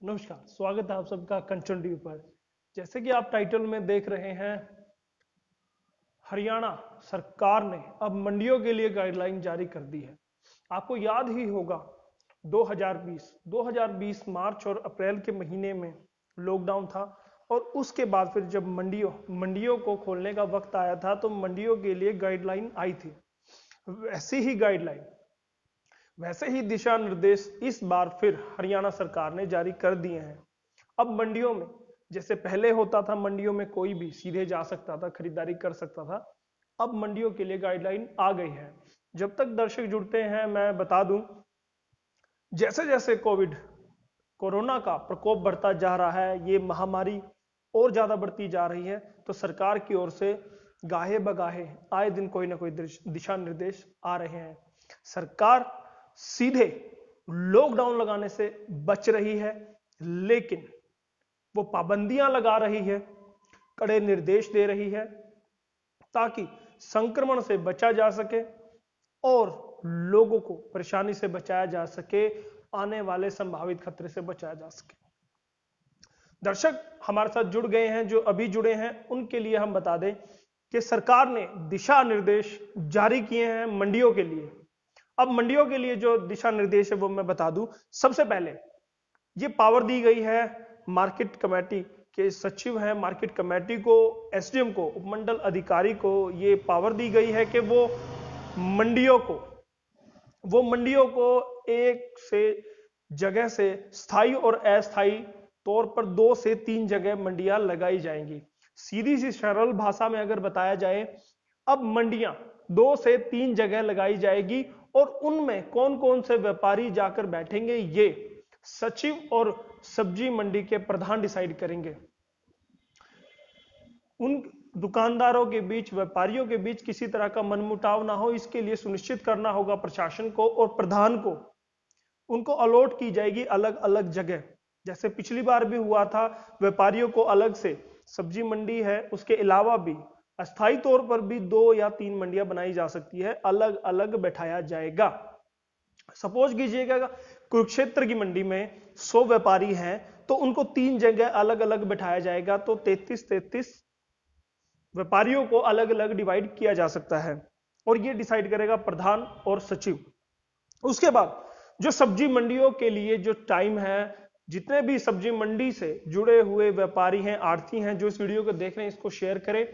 नमस्कार, स्वागत है आप सबका कंचन टीवी पर। जैसे कि आप टाइटल में देख रहे हैं, हरियाणा सरकार ने अब मंडियों के लिए गाइडलाइन जारी कर दी है। आपको याद ही होगा 2020 मार्च और अप्रैल के महीने में लॉकडाउन था और उसके बाद फिर जब मंडियों को खोलने का वक्त आया था तो मंडियों के लिए गाइडलाइन आई थी। वैसे ही दिशा निर्देश इस बार फिर हरियाणा सरकार ने जारी कर दिए हैं। अब मंडियों में जैसे पहले होता था, मंडियों में कोई भी सीधे जा सकता था, खरीदारी कर सकता था। अब मंडियों के लिए गाइडलाइन आ गई है। जब तक दर्शक जुड़ते हैं, मैं बता दूं, जैसे जैसे कोरोना का प्रकोप बढ़ता जा रहा है, ये महामारी और ज्यादा बढ़ती जा रही है, तो सरकार की ओर से गाहे बगाहे आए दिन कोई ना कोई दिशा निर्देश आ रहे हैं। सरकार सीधे लॉकडाउन लगाने से बच रही है, लेकिन वो पाबंदियां लगा रही है, कड़े निर्देश दे रही है ताकि संक्रमण से बचा जा सके और लोगों को परेशानी से बचाया जा सके, आने वाले संभावित खतरे से बचाया जा सके। दर्शक हमारे साथ जुड़ गए हैं, जो अभी जुड़े हैं उनके लिए हम बता दें कि सरकार ने दिशा निर्देश जारी किए हैं मंडियों के लिए। अब मंडियों के लिए जो दिशा निर्देश है वो मैं बता दूं। सबसे पहले ये पावर दी गई है मार्केट कमेटी के सचिव हैं, मार्केट कमेटी को, एसडीएम को, उपमंडल अधिकारी को ये पावर दी गई है कि वो मंडियों को एक से जगह से स्थायी और अस्थायी तौर पर 2 से 3 जगह मंडियां लगाई जाएंगी। सीधी सी सरल भाषा में अगर बताया जाए, अब मंडियां 2 से 3 जगह लगाई जाएगी और उनमें कौन कौन से व्यापारी जाकर बैठेंगे ये सचिव और सब्जी मंडी के प्रधान डिसाइड करेंगे। उन दुकानदारों के बीच, व्यापारियों के बीच किसी तरह का मनमुटाव ना हो, इसके लिए सुनिश्चित करना होगा प्रशासन को और प्रधान को। उनको अलॉट की जाएगी अलग अलग जगह, जैसे पिछली बार भी हुआ था। व्यापारियों को अलग से सब्जी मंडी है, उसके अलावा भी अस्थायी तौर पर भी 2 या 3 मंडियां बनाई जा सकती है, अलग अलग बैठाया जाएगा। सपोज कीजिएगा कुरुक्षेत्र की मंडी में 100 व्यापारी हैं तो उनको 3 जगह अलग अलग बैठाया जाएगा, तो 33 व्यापारियों को अलग अलग डिवाइड किया जा सकता है और ये डिसाइड करेगा प्रधान और सचिव। उसके बाद जो सब्जी मंडियों के लिए जो टाइम है, जितने भी सब्जी मंडी से जुड़े हुए व्यापारी हैं, आढ़ती हैं, जो इस वीडियो को देख रहे हैं इसको शेयर करें।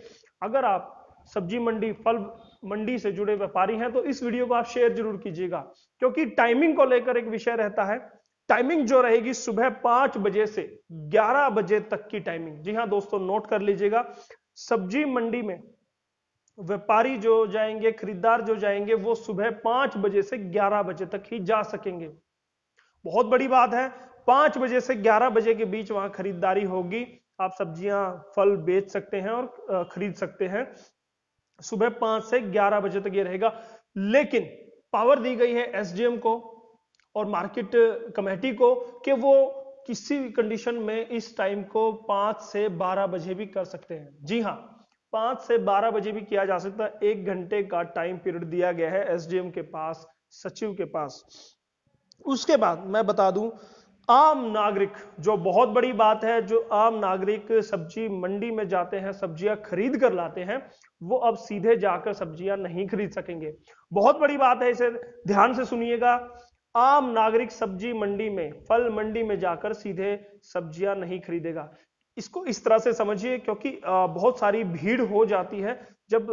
अगर आप सब्जी मंडी, फल मंडी से जुड़े व्यापारी हैं तो इस वीडियो को आप शेयर जरूर कीजिएगा, क्योंकि टाइमिंग को लेकर एक विषय रहता है। टाइमिंग जो रहेगी सुबह 5 बजे से 11 बजे तक की टाइमिंग। जी हां दोस्तों, नोट कर लीजिएगा। सब्जी मंडी में व्यापारी जो जाएंगे, खरीदार जो जाएंगे, वो सुबह 5 बजे से 11 बजे तक ही जा सकेंगे। बहुत बड़ी बात है, 5 बजे से 11 बजे के बीच वहां खरीदारी होगी। आप सब्जियां, फल बेच सकते हैं और खरीद सकते हैं। सुबह 5 से 11 बजे तक ये रहेगा। लेकिन पावर दी गई है एसडीएम को और मार्केट कमेटी को कि वो किसी भी कंडीशन में इस टाइम को 5 से 12 बजे भी कर सकते हैं। जी हां, 5 से 12 बजे भी किया जा सकता है। 1 घंटे का टाइम पीरियड दिया गया है एसडीएम के पास, सचिव के पास। उसके बाद मैं बता दूं, आम नागरिक, जो बहुत बड़ी बात है, जो आम नागरिक सब्जी मंडी में जाते हैं, सब्जियां खरीद कर लाते हैं, वो अब सीधे जाकर सब्जियां नहीं खरीद सकेंगे। बहुत बड़ी बात है, इसे ध्यान से सुनिएगा। आम नागरिक सब्जी मंडी में, फल मंडी में जाकर सीधे सब्जियां नहीं खरीदेगा। इसको इस तरह से समझिए, क्योंकि बहुत सारी भीड़ हो जाती है जब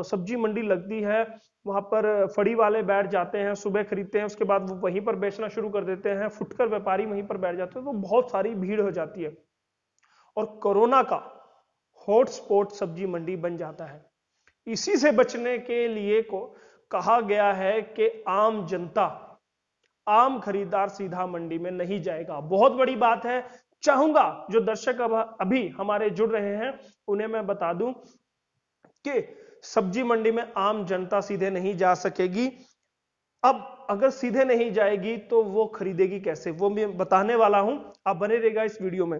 सब्जी मंडी लगती है। वहां पर फड़ी वाले बैठ जाते हैं, सुबह खरीदते हैं, उसके बाद वो वहीं पर बेचना शुरू कर देते हैं, फुटकर व्यापारी वहीं पर बैठ जाते हैं, तो बहुत सारी भीड़ हो जाती है और कोरोना का हॉटस्पॉट सब्जी मंडी बन जाता है। इसी से बचने के लिए को कहा गया है कि आम जनता, आम खरीदार सीधा मंडी में नहीं जाएगा। बहुत बड़ी बात है। चाहूंगा जो दर्शक अभी हमारे जुड़ रहे हैं उन्हें मैं बता दूं कि सब्जी मंडी में आम जनता सीधे नहीं जा सकेगी। अब अगर सीधे नहीं जाएगी तो वो खरीदेगी कैसे, वो मैं बताने वाला हूं। आप बने रहेगा इस वीडियो में।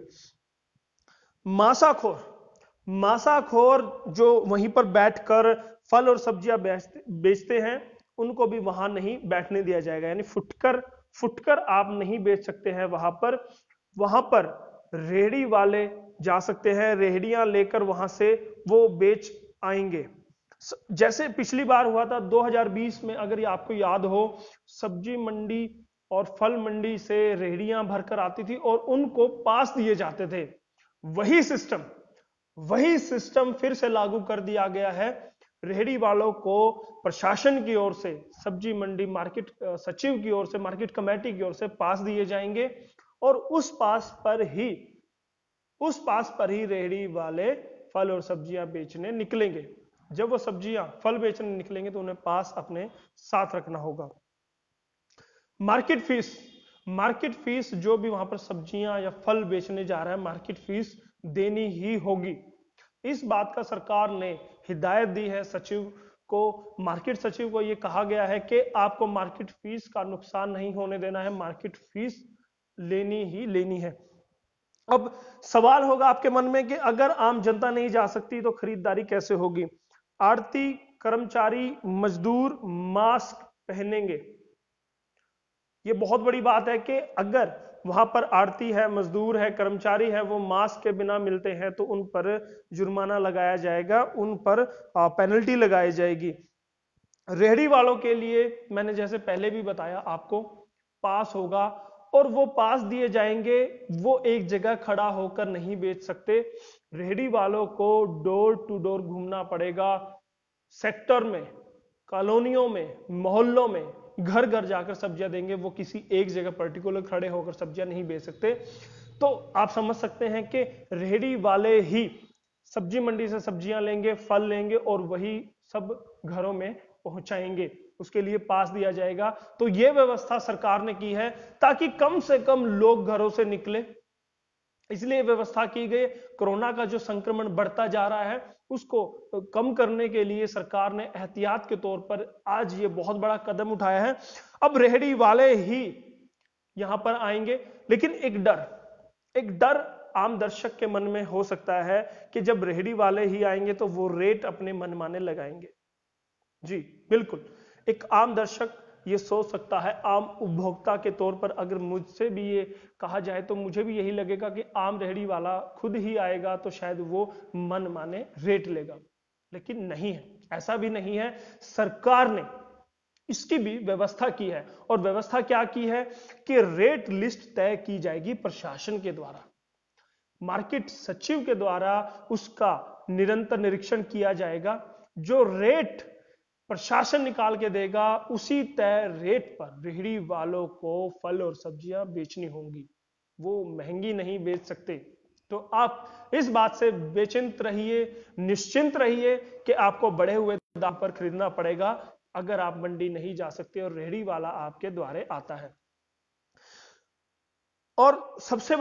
मासाखोर जो वहीं पर बैठकर फल और सब्जियां बेचते हैं, उनको भी वहां नहीं बैठने दिया जाएगा। यानी फुटकर आप नहीं बेच सकते हैं वहां पर। वहां पर रेहड़ी वाले जा सकते हैं, रेहड़ियां लेकर वहां से वो बेच आएंगे। जैसे पिछली बार हुआ था 2020 में, अगर ये आपको याद हो, सब्जी मंडी और फल मंडी से रेहड़ियां भरकर आती थी और उनको पास दिए जाते थे। वही सिस्टम फिर से लागू कर दिया गया है। रेहड़ी वालों को प्रशासन की ओर से, सब्जी मंडी मार्केट सचिव की ओर से, मार्केट कमेटी की ओर से पास दिए जाएंगे और उस पास पर ही रेहड़ी वाले फल और सब्जियां बेचने निकलेंगे। जब वो सब्जियां फल बेचने निकलेंगे तो उन्हें पास अपने साथ रखना होगा। मार्केट फीस जो भी वहां पर सब्जियां या फल बेचने जा रहा है, मार्केट फीस देनी ही होगी। इस बात का सरकार ने हिदायत दी है सचिव को, मार्केट सचिव को यह कहा गया है कि आपको मार्केट फीस का नुकसान नहीं होने देना है, मार्केट फीस लेनी ही लेनी है। अब सवाल होगा आपके मन में कि अगर आम जनता नहीं जा सकती तो खरीदारी कैसे होगी? आड़ती, कर्मचारी, मजदूर मास्क पहनेंगे। यह बहुत बड़ी बात है कि अगर वहां पर आड़ती है, मजदूर है, कर्मचारी है, वो मास्क के बिना मिलते हैं तो उन पर जुर्माना लगाया जाएगा, उन पर पेनल्टी लगाई जाएगी। रेहड़ी वालों के लिए मैंने जैसे पहले भी बताया आपको, पास होगा और वो पास दिए जाएंगे। वो एक जगह खड़ा होकर नहीं बेच सकते। रेहड़ी वालों को डोर टू डोर घूमना पड़ेगा, सेक्टर में, कॉलोनियों में, मोहल्लों में, घर घर जाकर सब्जियां देंगे। वो किसी एक जगह पर्टिकुलर खड़े होकर सब्जियां नहीं बेच सकते। तो आप समझ सकते हैं कि रेहड़ी वाले ही सब्जी मंडी से सब्जियां लेंगे, फल लेंगे और वही सब घरों में पहुंचाएंगे। उसके लिए पास दिया जाएगा। तो यह व्यवस्था सरकार ने की है ताकि कम से कम लोग घरों से निकले, इसलिए व्यवस्था की गई। कोरोना का जो संक्रमण बढ़ता जा रहा है उसको कम करने के लिए सरकार ने एहतियात के तौर पर आज ये बहुत बड़ा कदम उठाया है। अब रेहड़ी वाले ही यहां पर आएंगे, लेकिन एक डर आम दर्शक के मन में हो सकता है कि जब रेहड़ी वाले ही आएंगे तो वो रेट अपने मनमाने लगाएंगे। जी बिल्कुल, एक आम दर्शक ये सोच सकता है, आम उपभोक्ता के तौर पर अगर मुझसे भी ये कहा जाए तो मुझे भी यही लगेगा कि आम रेहड़ी वाला खुद ही आएगा तो शायद वो मन माने रेट लेगा। लेकिन नहीं है, ऐसा भी नहीं है। सरकार ने इसकी भी व्यवस्था की है। और व्यवस्था क्या की है कि रेट लिस्ट तय की जाएगी प्रशासन के द्वारा, मार्केट सचिव के द्वारा उसका निरंतर निरीक्षण किया जाएगा। जो रेट प्रशासन निकाल के देगा उसी तय रेट पर रेहड़ी वालों को फल और सब्जियां बेचनी होंगी। वो महंगी नहीं बेच सकते। तो आप इस बात से बेचिंत रहिए, निश्चिंत रहिए कि आपको बढ़े हुए दाम पर खरीदना पड़ेगा अगर आप मंडी नहीं जा सकते और रेहड़ी वाला आपके द्वारे आता है। और सबसे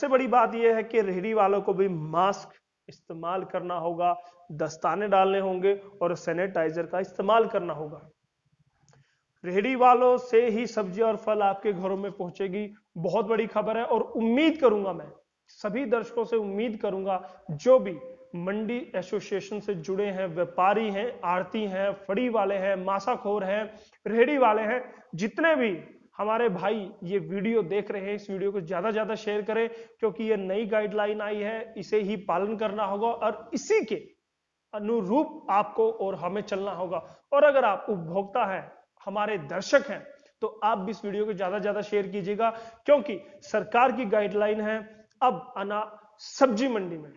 बड़ी बात यह है कि रेहड़ी वालों को भी मास्क इस्तेमाल करना होगा, दस्ताने डालने होंगे और सैनिटाइजर का इस्तेमाल करना होगा। रेहड़ी वालों से ही सब्जी और फल आपके घरों में पहुंचेगी। बहुत बड़ी खबर है। और उम्मीद करूंगा, मैं सभी दर्शकों से उम्मीद करूंगा जो भी मंडी एसोसिएशन से जुड़े हैं, व्यापारी हैं, आड़ती हैं, फड़ी वाले हैं, मासाखोर हैं, रेहड़ी वाले हैं, जितने भी हमारे भाई ये वीडियो देख रहे हैं, इस वीडियो को ज्यादा से ज्यादा शेयर करें, क्योंकि ये नई गाइडलाइन आई है, इसे ही पालन करना होगा और इसी के अनुरूप आपको और हमें चलना होगा। और अगर आप उपभोक्ता हैं, हमारे दर्शक हैं, तो आप भी इस वीडियो को ज्यादा से ज्यादा शेयर कीजिएगा, क्योंकि सरकार की गाइडलाइन है अब सब्जी मंडी में,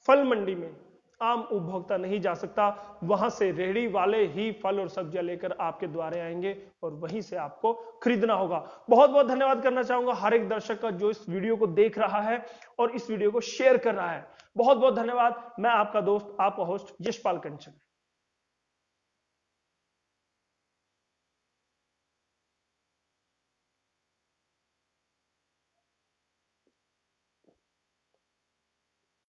फल मंडी में आम उपभोक्ता नहीं जा सकता। वहां से रेहड़ी वाले ही फल और सब्जियां लेकर आपके द्वारे आएंगे और वहीं से आपको खरीदना होगा। बहुत बहुत धन्यवाद करना चाहूंगा हर एक दर्शक का जो इस वीडियो को देख रहा है और इस वीडियो को शेयर कर रहा है। बहुत बहुत धन्यवाद। मैं आपका दोस्त, आपका होस्ट यशपाल कंचन।